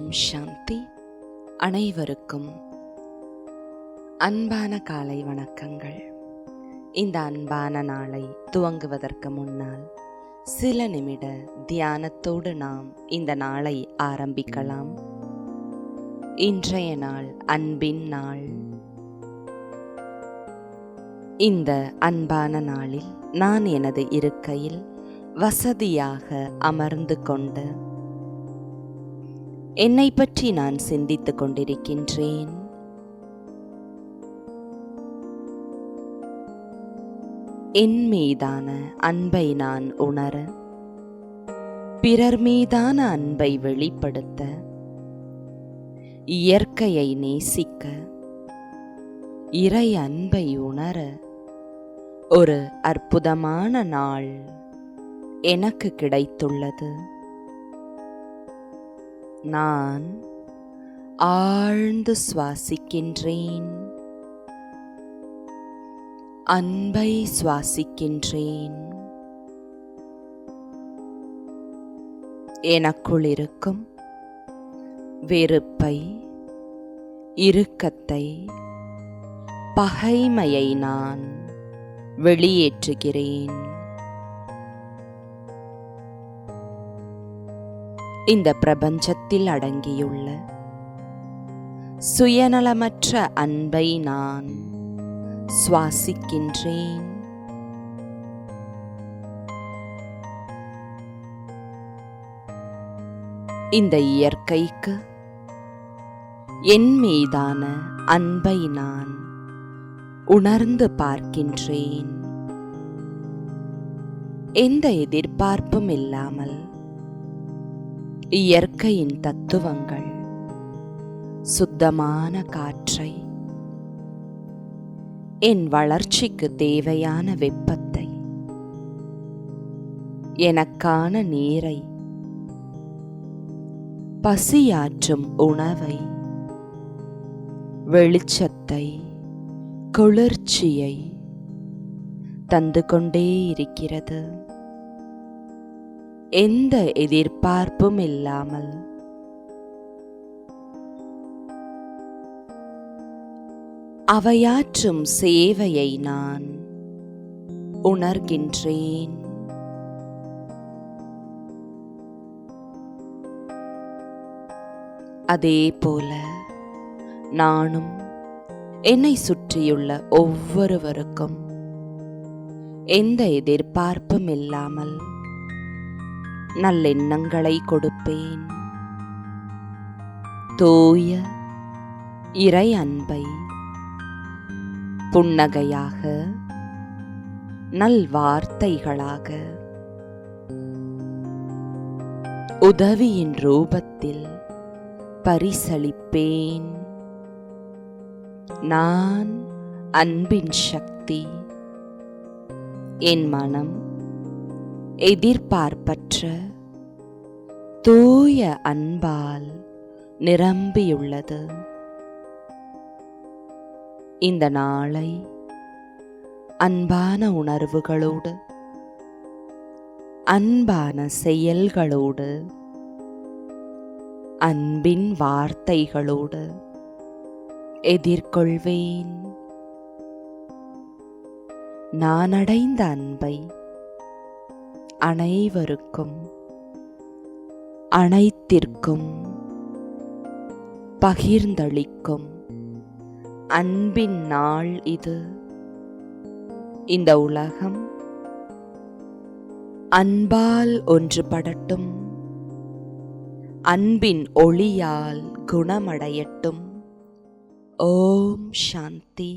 ஓம் சாந்தி. அனைவருக்கும் அன்பான காலை வணக்கங்கள். இந்த அன்பான நாளை துவங்குவதற்கு முன்னால் சில நிமிட தியானத்தோடு நாம் இந்த நாளை ஆரம்பிக்கலாம். இன்றைய நாள் அன்பின் நாள். இந்த அன்பான நாளில் நான் எனது இருக்கையில் வசதியாக அமர்ந்து கொண்டு என்னை பற்றி நான் சிந்தித்துக் கொண்டிருக்கின்றேன். என் மீதான அன்பை நான் உணர, பிறர் மீதான அன்பை வெளிப்படுத்த, இயற்கையை நேசிக்க, இறை அன்பை உணர ஒரு அற்புதமான நாள் எனக்கு கிடைத்துள்ளது. நான் ஆழ்ந்து சுவாசிக்கின்றேன், அன்பை சுவாசிக்கின்றேன். எனக்குள் இருக்கும் வெறுப்பை, இறுக்கத்தை, பகைமையை நான் வெளியேற்றுகிறேன். இந்த பிரபஞ்சத்தில் அடங்கியுள்ள சுயநலமற்ற அன்பை நான் சுவாசிக்கின்றேன். இந்த இயற்கைக்கு என் மீதான அன்பை நான் உணர்ந்து பார்க்கின்றேன். எந்த எதிர்பார்ப்பும் இல்லாமல் இயற்கையின் தத்துவங்கள், சுத்தமான காற்றை, என் வளர்ச்சிக்கு தேவையான வெப்பத்தை, எனக்கான நீரை, பசியாற்றும் உணவை, வெளிச்சத்தை, குளிர்ச்சியை தந்து கொண்டே இருக்கிறது. எந்த எதிர்பார்ப்பும் இல்லாமல் அவையாற்றும் சேவையை நான் உணர்கின்றேன். அதே போல நானும் என்னை சுற்றியுள்ள ஒவ்வொருவருக்கும் எந்த எதிர்பார்ப்பும் இல்லாமல் நல்லெண்ணங்களை கொடுப்பேன். தூய இறை அன்பை புன்னகையாக, நல்வார்த்தைகளாக, உதவியின் ரூபத்தில் பரிசளிப்பேன். நான் அன்பின் சக்தி. என் மனம் எதிர்பார்ப்பற்ற தூய அன்பால் நிரம்பியுள்ளது. இந்த நாளை அன்பான உணர்வுகளோடு, அன்பான செயல்களோடு, அன்பின் வார்த்தைகளோடு எதிர்கொள்வேன். நான் அடைந்த அன்பை அனைவருக்கும், அனைத்திற்கும் பகிர்ந்தளிக்கும் அன்பின் நாள் இது. இந்த உலகம் அன்பால் ஒன்றுபடட்டும், அன்பின் ஒளியால் குணமடையட்டும். ஓம் சாந்தி.